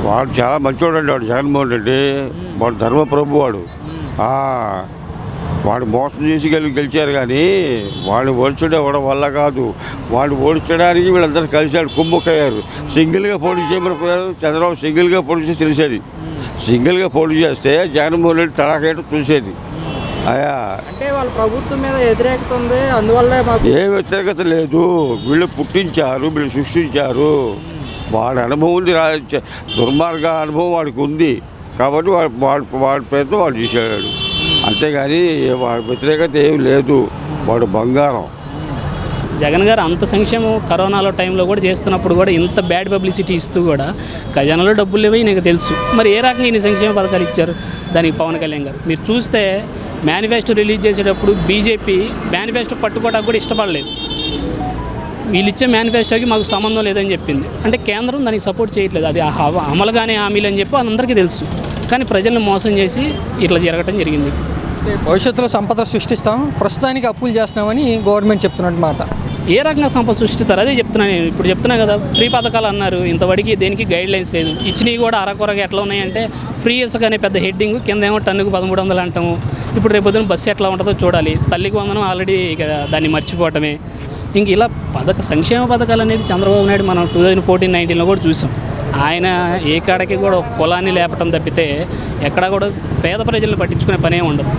వాడు చాలా మంచివాడు అండి. వాడు జగన్మోహన్ రెడ్డి వాడు ధర్మప్రభు వాడు. వాడు మోసం చేసి గెలిచారు కానీ వాడిని ఓడించడం ఇవ్వడం వల్ల కాదు. వాడు ఓడించడానికి వీళ్ళందరూ కలిశాడు, కుమ్ముక్కయ్యారు. సింగిల్గా పోటీ చేయమని పోయారు. చంద్రబాబు సింగిల్గా పోటీ చేసి తెలిసేది. సింగిల్గా పోటీ చేస్తే జగన్మోహన్ రెడ్డి తడాకేటో చూసేది. అయ్యా అంటే వాళ్ళ ప్రభుత్వం మీద వ్యతిరేకత ఉంది, అందువల్ల ఏ వ్యతిరేకత లేదు. వీళ్ళు పుట్టించారు, వీళ్ళు సృష్టించారు. వాడి అనుభవం ఉంది, దుర్మార్గ అనుభవం వాడికి ఉంది కాబట్టి వాడి ప్రయత్నం వాడు చేశాడు. అంతేగాని వాడి వ్యతిరేకత ఏం లేదు. వాడు బంగారం. జగన్ గారు అంత సంక్షేమం కరోనాలో టైంలో కూడా చేస్తున్నప్పుడు కూడా ఇంత బ్యాడ్ పబ్లిసిటీ ఇస్తూ కూడా ఖజానాలో డబ్బులు లేవని నీకు తెలుసు. మరి ఏ రకంగా ఇన్ని సంక్షేమ పథకాలు ఇచ్చారు దానికి పవన్ కళ్యాణ్ గారు? మీరు చూస్తే మేనిఫెస్టో రిలీజ్ చేసేటప్పుడు బీజేపీ మేనిఫెస్టో పట్టుకోవడానికి కూడా ఇష్టపడలేదు. వీళ్ళు ఇచ్చే మేనిఫెస్టోకి మాకు సంబంధం లేదని చెప్పింది. అంటే కేంద్రం దానికి సపోర్ట్ చేయట్లేదు. అది అమలుగానే హామీలు అని చెప్పి అందరికీ తెలుసు. కానీ ప్రజలను మోసం చేసి ఇట్లా జరగటం జరిగింది. భవిష్యత్తులో సంపద సృష్టిస్తాం, ప్రస్తుతానికి అప్పులు చేస్తున్నామని గవర్నమెంట్ చెప్తున్నట్టు మాట. ఏ రకంగా సంపద సృష్టిస్తారు అదే చెప్తున్నాను నేను. ఇప్పుడు చెప్తున్నా కదా, ఫ్రీ పథకాలు అన్నారు, ఇంతవరకు దేనికి గైడ్ లైన్స్ లేదు. ఇచ్చినవి కూడా అరకొరగా ఎట్లా ఉన్నాయంటే ఫ్రీ ఇసుక అనే పెద్ద హెడ్డింగ్, కింద ఏమో టన్నుకు 1300 అంటాము. ఇప్పుడు రేపు పొద్దున బస్సు ఎట్లా ఉంటుందో చూడాలి. తల్లికి వందనం ఆల్రెడీ ఇక దాన్ని మర్చిపోవటమే. ఇంక ఇలా సంక్షేమ పథకాలు అనేది చంద్రబాబు నాయుడు మనం 2014-19లో కూడా చూసాం. ఆయన ఏ కాడకి కూడా ఒక కులాన్ని లేపటం తప్పితే ఎక్కడా కూడా పేద ప్రజలను పట్టించుకునే పనే ఉండదు.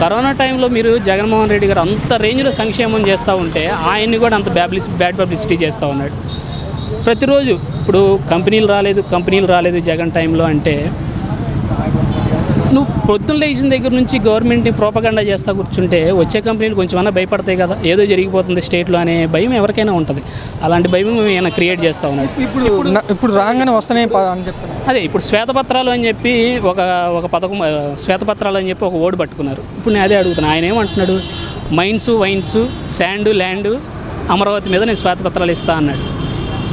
కరోనా టైంలో మీరు జగన్మోహన్ రెడ్డి గారు అంత రేంజ్లో సంక్షేమం చేస్తూ ఉంటే ఆయన్ని కూడా అంత బ్యాడ్ పబ్లిసిటీ చేస్తూ ఉన్నాడు. ప్రతిరోజు ఇప్పుడు కంపెనీలు రాలేదు జగన్ టైంలో అంటే నువ్వు పొద్దున్న లేచిన దగ్గర నుంచి గవర్నమెంట్ని ప్రోపగండా చేస్తూ కూర్చుంటే వచ్చే కంపెనీలు కొంచెమన్నా భయపడతాయి కదా, ఏదో జరిగిపోతుంది స్టేట్లో అనే భయం ఎవరికైనా ఉంటుంది. అలాంటి భయం ఏమైనా క్రియేట్ చేస్తూ ఉన్నాడు. ఇప్పుడు రాగానే వస్తున్నాయి అని చెప్తాను. అదే ఇప్పుడు శ్వేతపత్రాలు అని చెప్పి ఒక పథకం, శ్వేతపత్రాలు అని చెప్పి ఒక ఓడి పట్టుకున్నారు. ఇప్పుడు నేను అదే అడుగుతున్నాను. ఆయన ఏమంటున్నాడు? Mines, wines, sand, land, Amaravati మీద నేను శ్వేతపత్రాలు ఇస్తా అన్నాడు.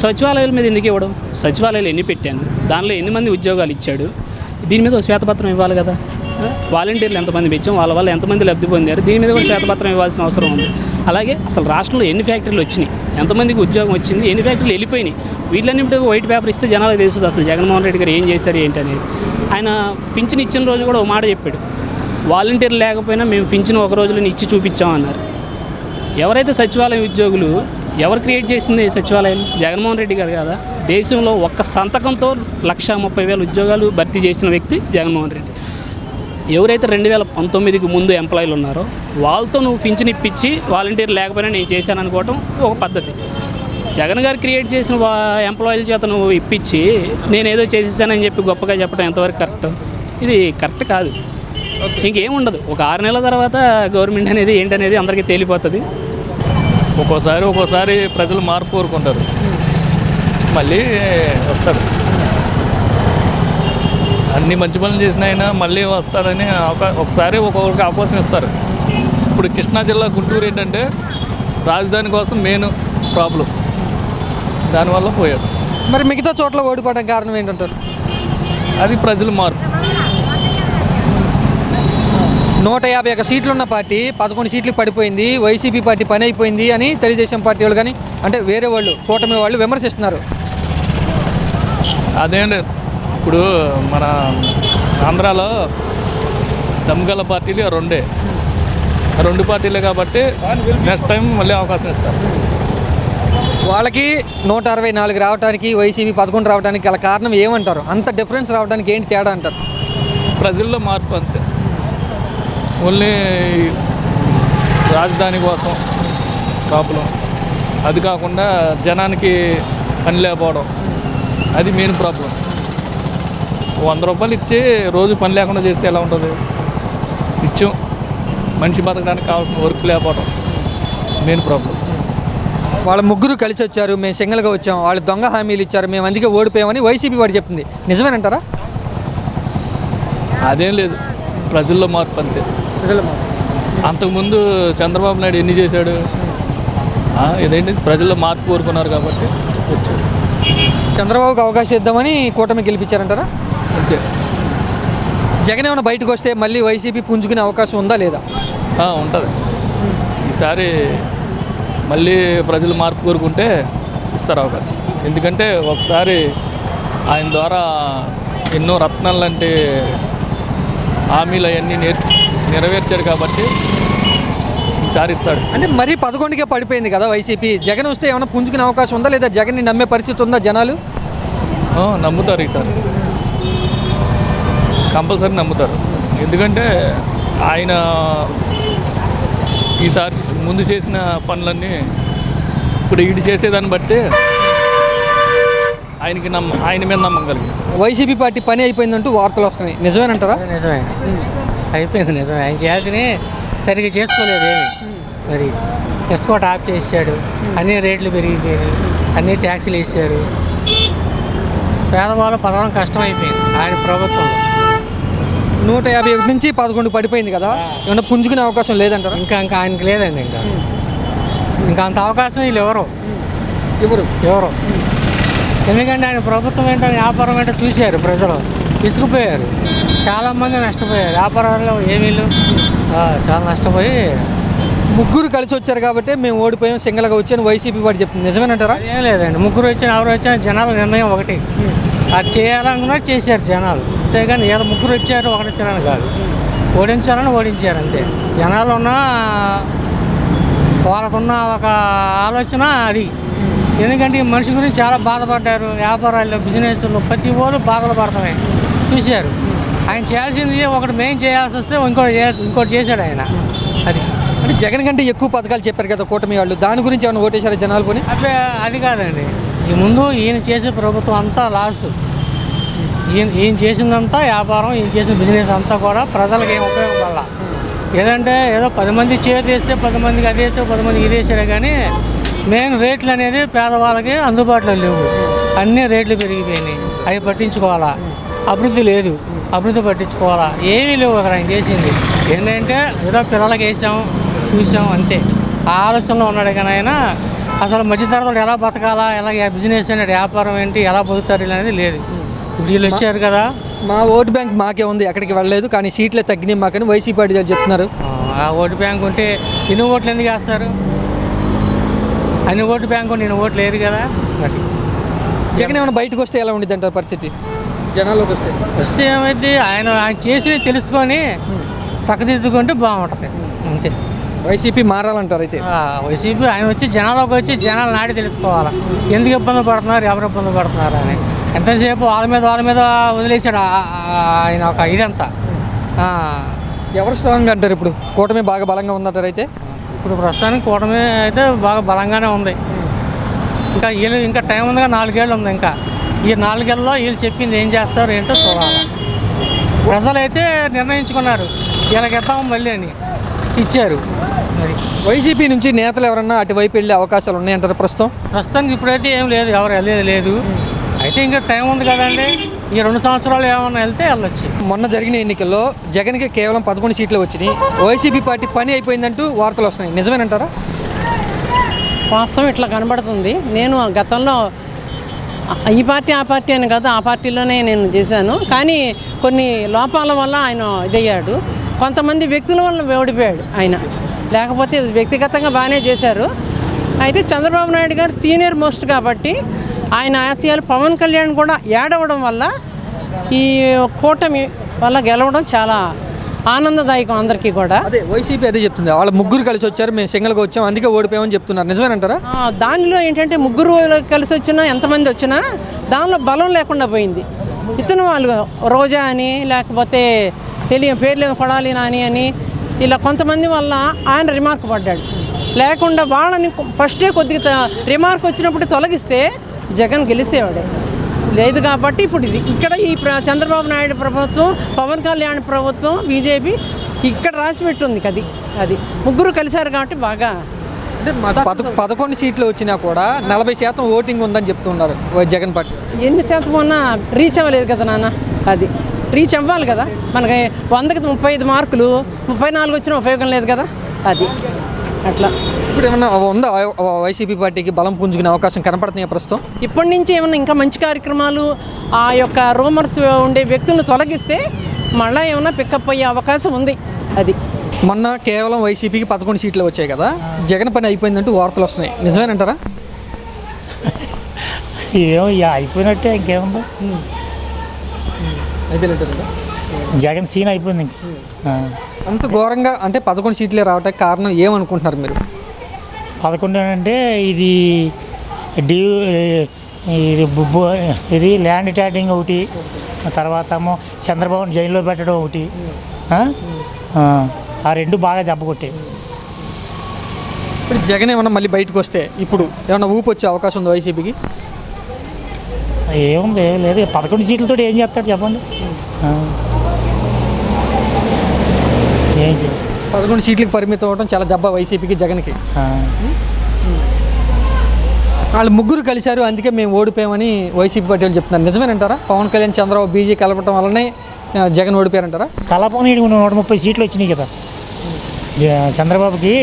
సచివాలయాల మీద ఎందుకు ఇవ్వడం? సచివాలయాలు ఎన్ని పెట్టాను, దానిలో ఎన్ని మంది ఉద్యోగాలు ఇచ్చాడు, దీని మీద ఒక శ్వేతపత్రం ఇవ్వాలి కదా. వాలంటీర్లు ఎంతమంది పెంచాం, వాళ్ళ వల్ల ఎంతమంది లబ్ధి పొందారు, దీని మీద కూడా శ్వేతపత్రం ఇవ్వాల్సిన అవసరం ఉంది. అలాగే అసలు రాష్ట్రంలో ఎన్ని ఫ్యాక్టరీలు వచ్చినాయి, ఎంతమందికి ఉద్యోగం వచ్చింది, ఎన్ని ఫ్యాక్టరీలు వెళ్ళిపోయినాయి, వీటిలన్నింటి వైట్ పేపర్ ఇస్తే జనాలకు తెలుస్తుంది అసలు జగన్మోహన్ రెడ్డి గారు ఏం చేశారు ఏంటి అనేది. ఆయన పింఛన్ ఇచ్చిన రోజు కూడా ఒక మాట చెప్పాడు, వాలంటీర్లు లేకపోయినా మేము పింఛన్ ఒక రోజులో ఇచ్చి చూపించామన్నారు. ఎవరైతే సచివాలయం ఉద్యోగులు ఎవరు క్రియేట్ చేసింది సచివాలయం? జగన్మోహన్ రెడ్డి గారు కదా. దేశంలో ఒక్క సంతకంతో 130,000 ఉద్యోగాలు భర్తీ చేసిన వ్యక్తి జగన్మోహన్ రెడ్డి. ఎవరైతే 2019కి ముందు ఎంప్లాయీలు ఉన్నారో వాళ్ళతో నువ్వు పింఛన్ ఇప్పించి వాలంటీర్ లేకపోయినా నేను చేశాను అనుకోవటం ఒక పద్ధతి. జగన్ గారు క్రియేట్ చేసిన ఎంప్లాయీల చేత నువ్వు ఇప్పించి నేనేదో చేసేసానని చెప్పి గొప్పగా చెప్పడం ఎంతవరకు కరెక్ట్? ఇది కరెక్ట్ కాదు. ఇంకేముండదు. ఒక 6 నెలల తర్వాత గవర్నమెంట్ అనేది ఏంటనేది అందరికీ తేలిపోతుంది. ఒక్కోసారి ప్రజలు మార్పు కోరుకుంటారు, మళ్ళీ వస్తారు. అన్ని మంచి పనులు చేసిన అయినా మళ్ళీ వస్తారని ఒకసారి ఒక్కొక్కరికి అవకాశం ఇస్తారు. ఇప్పుడు కృష్ణా జిల్లా గుంటూరు ఏంటంటే రాజధాని కోసం మెయిన్ ప్రాబ్లం, దానివల్ల పోయారు. మరి మిగతా చోట్ల ఓడిపోవడానికి కారణం ఏంటంటారు? అది ప్రజలు మార్పు. 151 సీట్లు ఉన్న పార్టీ 11 సీట్లు పడిపోయింది, వైసీపీ పార్టీ పని అయిపోయింది అని తెలుగుదేశం పార్టీ వాళ్ళు కానీ అంటే వేరే వాళ్ళు కూటమి వాళ్ళు విమర్శిస్తున్నారు. అదేంటి ఇప్పుడు మన ఆంధ్రాలో దమ్గల పార్టీలు రెండు పార్టీలే కాబట్టి నెక్స్ట్ టైం మళ్ళీ అవకాశం ఇస్తారు. వాళ్ళకి 164 రావడానికి, వైసీపీ 11 రావడానికి గల కారణం ఏమంటారు? అంత డిఫరెన్స్ రావడానికి ఏంటి తేడా అంటారు? ప్రజల్లో మార్పు అంతే. ఓన్లీ రాజధాని కోసం ప్రాబ్లం, అది కాకుండా జనానికి పని లేకపోవడం, అది మెయిన్ ప్రాబ్లం. 100 రూపాయలు ఇచ్చి రోజు పని లేకుండా చేస్తే ఎలా ఉంటుంది? ఇచ్చాం, మనిషి బతకడానికి కావాల్సిన వర్క్ లేకపోవడం మెయిన్ ప్రాబ్లం. వాళ్ళ ముగ్గురు కలిసి వచ్చారు, మేము సింగిల్గా వచ్చాం, వాళ్ళు దొంగ హామీలు ఇచ్చారు, మేము అందుకే ఓడిపోయామని వైసీపీ వాడు చెప్తుంది. నిజమేనంటారా? అదేం లేదు, ప్రజల్లో మార్పు అంతే. అంతకుముందు చంద్రబాబు నాయుడు ఎన్ని చేశాడు? ఇదేంటి ప్రజల్లో మార్పు కోరుకున్నారు కాబట్టి వచ్చాడు. చంద్రబాబుకి అవకాశం ఇద్దామని కూటమి గెలిపించారంటారా? అంతే. జగన్ ఏమైనా బయటకు వస్తే మళ్ళీ వైసీపీ పుంజుకునే అవకాశం ఉందా లేదా? ఉంటుంది. ఈసారి మళ్ళీ ప్రజలు మార్పు కోరుకుంటే ఇస్తారు అవకాశం. ఎందుకంటే ఒకసారి ఆయన ద్వారా ఎన్నో రత్నాలు లాంటి హామీలు అవన్నీ నెరవేర్చాడు కాబట్టి ఈసారి ఇస్తాడు. అంటే మరీ 11కే పడిపోయింది కదా వైసీపీ. జగన్ వస్తే ఏమైనా పుంజుకునే అవకాశం ఉందా, లేదా జగన్ని నమ్మే పరిస్థితి ఉందా జనాలు? నమ్ముతారు ఈసారి, కంపల్సరీ నమ్ముతారు. ఎందుకంటే ఆయన ఈసారి ముందు చేసిన పనులన్నీ ఇప్పుడు ఈడు చేసేదాన్ని బట్టి ఆయన మీద నమ్మకం కలిగింది. వైసీపీ పార్టీ పని అయిపోయిందంటూ వార్తలు వస్తున్నాయి, నిజమేనంటారా? నిజమే, అయిపోయింది, నిజమే. ఆయన చేయాల్సిన సరిగ్గా చేసుకోలేదు ఏమి. మరి ఎస్కోట్ ఆఫ్ చేసాడు, అన్ని రేట్లు పెరిగిపోయాయి, అన్ని ట్యాక్సీలు వేసారు. పేదవాళ్ళు పదవడం కష్టమైపోయింది ఆయన ప్రభుత్వంలో. 151 నుంచి 11 పడిపోయింది కదా, ఏమన్నా పుంజుకునే అవకాశం లేదంటారా? ఇంకా ఆయనకి లేదండి. ఇంకా అంత అవకాశం వీళ్ళు ఎవరు. ఎందుకంటే ఆయన ప్రభుత్వం ఏంటో వ్యాపారం ఏంటో చూశారు ప్రజలు, విసుగుపోయారు. చాలామంది నష్టపోయారు వ్యాపారాల్లో. ఏమీళ్ళు చాలా నష్టపోయి ముగ్గురు కలిసి వచ్చారు కాబట్టి మేము ఓడిపోయాం, సింగల్గా వచ్చాను వైసీపీ పార్టీ చెప్తుంది, నిజమేనంటారా? ఏం లేదండి, ముగ్గురు వచ్చిన ఎవరు వచ్చినా జనాల నిర్ణయం ఒకటి. అది చేయాలనుకున్నా చేశారు జనాలు, అంతేగాని ఏదో ముగ్గురు వచ్చారు ఒకటి వచ్చారని కాదు. ఓడించాలని ఓడించారు అంతే. జనాలు ఉన్న వాళ్ళకున్న ఒక ఆలోచన అది. ఎందుకంటే ఈ మనిషి గురించి చాలా బాధపడ్డారు. వ్యాపారాల్లో, బిజినెస్లో ప్రతి ఓళ్ళు బాధలు పడుతున్నాయి చూశారు. ఆయన చేయాల్సింది ఒకటి మెయిన్ చేయాల్సి వస్తే ఇంకోటి చేశాడు ఆయన. అది అంటే జగన్ కంటే ఎక్కువ పథకాలు చెప్పారు కదా కూటమి వాళ్ళు, దాని గురించి ఏమైనా ఓటేశారు జనాలు పోనీ? అది కాదండి. ఈ ముందు ఈయన చేసే ప్రభుత్వం అంతా లాస్. ఈయన చేసిందంతా వ్యాపారం, ఈయన చేసిన బిజినెస్ అంతా కూడా ప్రజలకు ఏం ఉపయోగపడాల. ఏదంటే ఏదో 10 మంది చేతి వేస్తే 10 మందికి అది వేస్తే 10 మందికి ఇది వేసాడే కానీ మెయిన్ రేట్లు అనేది పేదవాళ్ళకి అందుబాటులో లేవు. అన్నీ రేట్లు పెరిగిపోయినాయి, అవి పట్టించుకోవాలా. అభివృద్ధి లేదు, అభివృద్ధి పట్టించుకోవాలా. ఏమీ లేవు అక్కడ ఆయన చేసింది. ఏంటంటే ఏదో పిల్లలకి వేసాం చూసాం అంతే. ఆ ఆలోచనలో ఉన్నాడు కానీ ఆయన అసలు మధ్యతరగతులు ఎలా బతకాలా, ఎలా బిజినెస్ అనేది వ్యాపారం ఏంటి, ఎలా బతుకుతారు అనేది లేదు. ఇప్పుడు వీళ్ళు వచ్చారు కదా, మా ఓటు బ్యాంక్ మాకే ఉంది, ఎక్కడికి వెళ్ళలేదు, కానీ సీట్లే తగ్గినాయి మాకని వైసీపీ పార్టీ చెప్తున్నారు. ఆ ఓటు బ్యాంక్ ఉంటే ఇన్ని ఓట్లు ఎందుకు వేస్తారు? అన్ని ఓటు బ్యాంక్ ఉంటే ఇన్ని ఓట్లు లేరు కదా. మరి జగన్ ఏమైనా బయటకు వస్తే ఎలా ఉండిద్ది అంటారు పరిస్థితి? జనాల్లోకి వస్తే ఏమైంది, ఆయన చేసి తెలుసుకొని చక్కదిద్దుకుంటే బాగుంటుంది అంతే. వైసీపీ మారాలంటారు అయితే? వైసీపీ ఆయన వచ్చి జనాల్లోకి వచ్చి జనాలు నాడి తెలుసుకోవాలి, ఎందుకు ఇబ్బంది పడుతున్నారు, ఎవరు ఇబ్బంది పడుతున్నారు అని. ఎంతసేపు వాళ్ళ మీద వదిలేశాడు ఆయన ఒక ఇదంతా. ఎవరు స్ట్రాంగ్ అంటారు ఇప్పుడు? కూటమి బాగా బలంగా ఉందంటారు అయితే? ఇప్పుడు ప్రస్తుతానికి కూటమి అయితే బాగా బలంగానే ఉంది. ఇంకా టైం ఉందిగా, 4 ఏళ్ళు ఉంది. ఇంకా ఈ 4 ఏళ్ళలో వీళ్ళు చెప్పింది ఏం చేస్తారు ఏంటో చూడాలి. ప్రజలైతే నిర్ణయించుకున్నారు వీళ్ళకి ఇద్దాం మళ్ళీ అని, ఇచ్చారు. మరి వైసీపీ నుంచి నేతలు ఎవరన్నా అటువైపు వెళ్ళే అవకాశాలు ఉన్నాయంటారు ప్రస్తుతానికి ఇప్పుడైతే ఏం లేదు, ఎవరు వెళ్ళేది లేదు. అయితే ఇంకా టైం ఉంది కదండి, ఈ 2 సంవత్సరాలు ఏమన్నా వెళ్తే వెళ్ళొచ్చు. మొన్న జరిగిన ఎన్నికల్లో జగన్కి కేవలం 11 సీట్లు వచ్చినాయి, వైసీపీ పార్టీ పని అయిపోయిందంటూ వార్తలు వస్తున్నాయి, నిజమేనంటారా? వాస్తవం ఇట్లా కనబడుతుంది. నేను గతంలో ఈ పార్టీ ఆ పార్టీ అని కాదు, ఆ పార్టీలోనే నేను చేశాను. కానీ కొన్ని లోపాల వల్ల ఆయన ఇదయ్యాడు, కొంతమంది వ్యక్తుల వల్ల ఓడిపోయాడు ఆయన. లేకపోతే వ్యక్తిగతంగా బాగానే చేశారు. అయితే చంద్రబాబు నాయుడు గారు సీనియర్ మోస్ట్ కాబట్టి ఆయన ఆశయాలు పవన్ కళ్యాణ్ కూడా ఏడవడం వల్ల ఈ కూటమి వల్ల గెలవడం చాలా ఆనందదాయకం అందరికీ కూడా. అదే వైసీపీ అదే చెప్తుంది, వాళ్ళ ముగ్గురు కలిసి వచ్చారు, మేము సింగిల్గా వచ్చాం, అందుకే ఓడిపోయామని చెప్తున్నారు, నిజమేనంటారా? దానిలో ఏంటంటే ముగ్గురు కలిసి వచ్చినా ఎంతమంది వచ్చినా దానిలో బలం లేకుండా పోయింది. ఇతను వాళ్ళు రోజా అని, లేకపోతే పేర్లు కొడాలి నాని అని, ఇలా కొంతమంది వల్ల ఆయన రిమార్క్ పడ్డాడు. లేకుండా వాళ్ళని ఫస్టే కొద్దిగా రిమార్క్ వచ్చినప్పుడు తొలగిస్తే జగన్ గెలిచేవాడే. లేదు కాబట్టి ఇప్పుడు ఇక్కడ ఈ చంద్రబాబు నాయుడు ప్రభుత్వం, పవన్ కళ్యాణ్ ప్రభుత్వం, బీజేపీ ఇక్కడ రాసి పెట్టుంది. అది ముగ్గురు కలిశారు కాబట్టి బాగా. అంటే 11 సీట్లు వచ్చినా కూడా 40% ఓటింగ్ ఉందని చెప్తున్నారు జగన్ పార్టీ. ఎన్ని శాతం ఉన్నా రీచ్ అవ్వలేదు కదా నాన్న, అది రీచ్ అవ్వాలి కదా. మనకి 100కి 35 మార్కులు, 34 వచ్చినా ఉపయోగం లేదు కదా. అది అట్లా. ఇప్పుడు ఏమన్నా ఉందా వైసీపీ పార్టీకి బలం పుంజుకునే అవకాశం కనపడుతున్నాయి ప్రస్తుతం? ఇప్పటి నుంచి ఏమన్నా ఇంకా మంచి కార్యక్రమాలు, ఆ యొక్క రూమర్స్ ఉండే వ్యక్తులను తొలగిస్తే మళ్ళీ ఏమన్నా పికప్ అయ్యే అవకాశం ఉంది. అది మొన్న కేవలం వైసీపీకి 11 సీట్లు వచ్చాయి కదా, జగన్ పని అయిపోయిందంటూ వార్తలు వస్తున్నాయి, నిజమేనంటారా? ఏమో ఇక అయిపోయినట్టే ఇంకేముంది. అయిపోయినట్టు జగన్ సీన్ అయిపోయింది ఇంక. అంత ఘోరంగా అంటే 11 సీట్లే రావడానికి కారణం ఏమనుకుంటున్నారు మీరు? 11 అంటే ఇది ఇది ల్యాండ్ ట్యాటింగ్ ఒకటి, తర్వాత ఏమో చంద్రబాబుని జైల్లో పెట్టడం ఒకటి, ఆ రెండు బాగా దెబ్బ కొట్టాయి. ఇప్పుడు జగన్ ఏమన్నా మళ్ళీ బయటకు వస్తే ఇప్పుడు ఏమన్నా ఊపు వచ్చే అవకాశం ఉంది వైసీపీకి? ఏముంది, ఏం లేదు. 11 సీట్లతో ఏం చేస్తాడు చెప్పండి? ఏం చేయాలి? 11 సీట్లకు పరిమితం అవ్వడం చాలా దెబ్బ వైసీపీకి, జగన్కి. వాళ్ళు ముగ్గురు కలిశారు, అందుకే మేము ఓడిపోయామని వైసీపీ పార్టీ వాళ్ళు చెప్తున్నారు. నిజమేనంటారా? పవన్ కళ్యాణ్, చంద్రబాబు, బీజీ కలపడం వల్లనే జగన్ ఓడిపోయారంటారా? కలపని 130 సీట్లు వచ్చినాయి కదా చంద్రబాబుకి.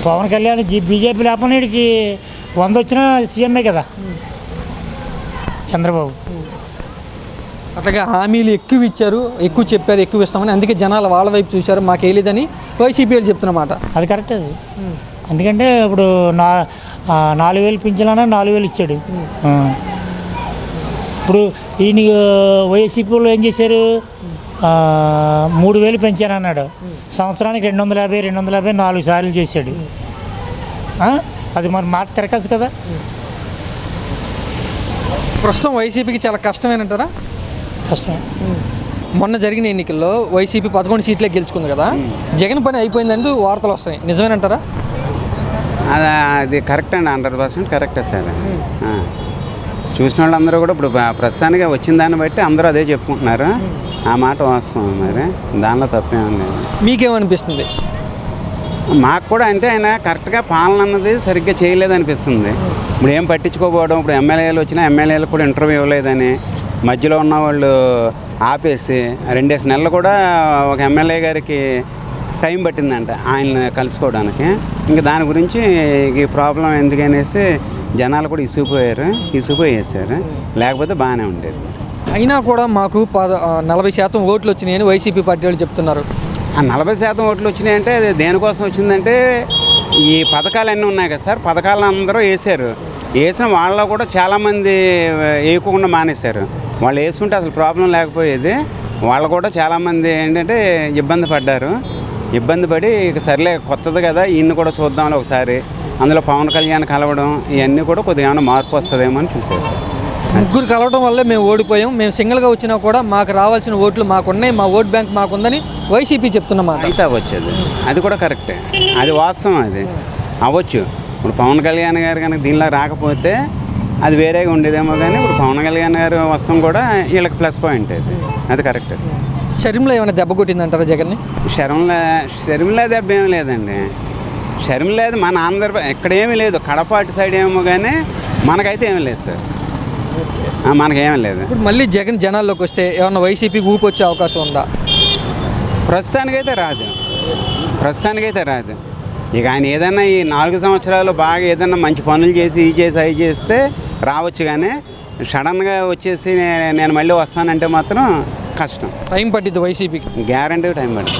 పవన్ కళ్యాణ్ బీజేపీ లేపని 100 వచ్చినా సీఎంఏ కదా చంద్రబాబు. అట్లాగా హామీలు ఎక్కువ ఇచ్చారు, ఎక్కువ చెప్పారు, ఎక్కువ ఇస్తామని, అందుకే జనాలు వాళ్ళ వైపు చూశారు, మాకు వేయలేదని వైసీపీ వాళ్ళు చెప్తున్నమాట. అది కరెక్ట్. అది ఎందుకంటే ఇప్పుడు 4,000 పింఛనన్నా 4,000 ఇచ్చాడు. ఇప్పుడు ఈయన వైసీపీ వాళ్ళు ఏం చేశారు, 3,000 పెంచానన్నాడు. సంవత్సరానికి 250 4 సార్లు చేశాడు. అది మరి మాట తిరగచ్చు కదా. ప్రస్తుతం వైసీపీకి చాలా కష్టమేనంటారా? కష్టమే. మొన్న జరిగిన ఎన్నికల్లో వైసీపీ 11 సీట్లే గెలుచుకుంది కదా, జగన్ పని అయిపోయిందంటూ వార్తలు వస్తున్నాయి. నిజమేనంటారా? అది కరెక్ట్ అండి, 100% కరెక్టే సార్. చూసిన వాళ్ళందరూ కూడా ఇప్పుడు ప్రస్తుతానికి వచ్చిన దాన్ని బట్టి అందరూ అదే చెప్పుకుంటున్నారు. ఆ మాట వాస్తవం, మరి దానిలో తప్పేమీ లేదు. మీకేమనిపిస్తుంది? మాకు కూడా అంటే ఆయన కరెక్ట్గా పాలన అన్నది సరిగ్గా చేయలేదనిపిస్తుంది. ఇప్పుడు ఏం పట్టించుకోకపోవడం, ఇప్పుడు ఎమ్మెల్యేలు వచ్చినా ఎమ్మెల్యేలకు కూడా ఇంటర్వ్యూ ఇవ్వలేదని మధ్యలో ఉన్న వాళ్ళు ఆపేసి 2 నెలలు కూడా ఒక ఎమ్మెల్యే గారికి టైం పట్టిందంట ఆయన కలుసుకోవడానికి. ఇంకా దాని గురించి ఈ ప్రాబ్లం ఎందుకనేసి జనాలు కూడా ఇసుకుపోయేసారు. లేకపోతే బాగానే ఉండేది. అయినా కూడా మాకు 40% ఓట్లు వచ్చినాయని వైసీపీ పార్టీ వాళ్ళు చెప్తున్నారు. ఆ 40% ఓట్లు వచ్చినాయంటే అది దేనికోసం వచ్చిందంటే ఈ పథకాలు అన్నీ ఉన్నాయి కదా సార్, పథకాలను అందరూ వేసిన వాళ్ళలో కూడా చాలామంది వేయకుండా మానేశారు. వాళ్ళు వేసుకుంటే అసలు ప్రాబ్లం లేకపోయేది. వాళ్ళు కూడా చాలామంది ఏంటంటే ఇబ్బంది పడి ఇక సర్లే కొత్తది కదా ఈయన్ని కూడా చూద్దామని ఒకసారి అందులో పవన్ కళ్యాణ్ కలవడం ఇవన్నీ కూడా కొద్దిగా ఏమైనా మార్పు వస్తుందేమో అని చూసారు సార్. ముగ్గురు కలవడం వల్లే మేము ఓడిపోయాం, మేము సింగిల్గా వచ్చినా కూడా మాకు రావాల్సిన ఓట్లు మాకున్నాయి, మా ఓట్ బ్యాంక్ మాకుందని వైసీపీ చెప్తున్నమాట. అయితే అవ్వచ్చు, అది కూడా కరెక్టే, అది వాస్తవం, అది అవ్వచ్చు. ఇప్పుడు పవన్ కళ్యాణ్ గారు కనుక దీనిలో రాకపోతే అది వేరేగా ఉండేదేమో, కానీ ఇప్పుడు పవన్ కళ్యాణ్ గారు వస్తాం కూడా వీళ్ళకి ప్లస్ పాయింట్, అది కరెక్టే సార్. షర్మిల ఏమైనా దెబ్బ కొట్టిందంటారా జగన్ని? షర్మిల దెబ్బ ఏమీ లేదండి. షర్మిల మన ఎక్కడేమీ లేదు, కడప అటు సైడ్ ఏమో, కానీ మనకైతే ఏమీ లేదు సార్, మనకేమీ లేదు. ఇప్పుడు మళ్ళీ జగన్ జనాల్లోకి వస్తే ఏమన్నా వైసీపీకి ఊపి వచ్చే అవకాశం ఉందా? ప్రస్తుతానికైతే రాదు. ఇక ఆయన ఏదైనా ఈ 4 సంవత్సరాలు బాగా ఏదైనా మంచి పనులు చేసి అవి చేస్తే రావచ్చు, కానీ సడన్గా వచ్చేసి నేను మళ్ళీ వస్తానంటే మాత్రం కష్టం. టైం పట్టిద్ది వైసీపీకి, గ్యారంటీ టైం పడుతుంది.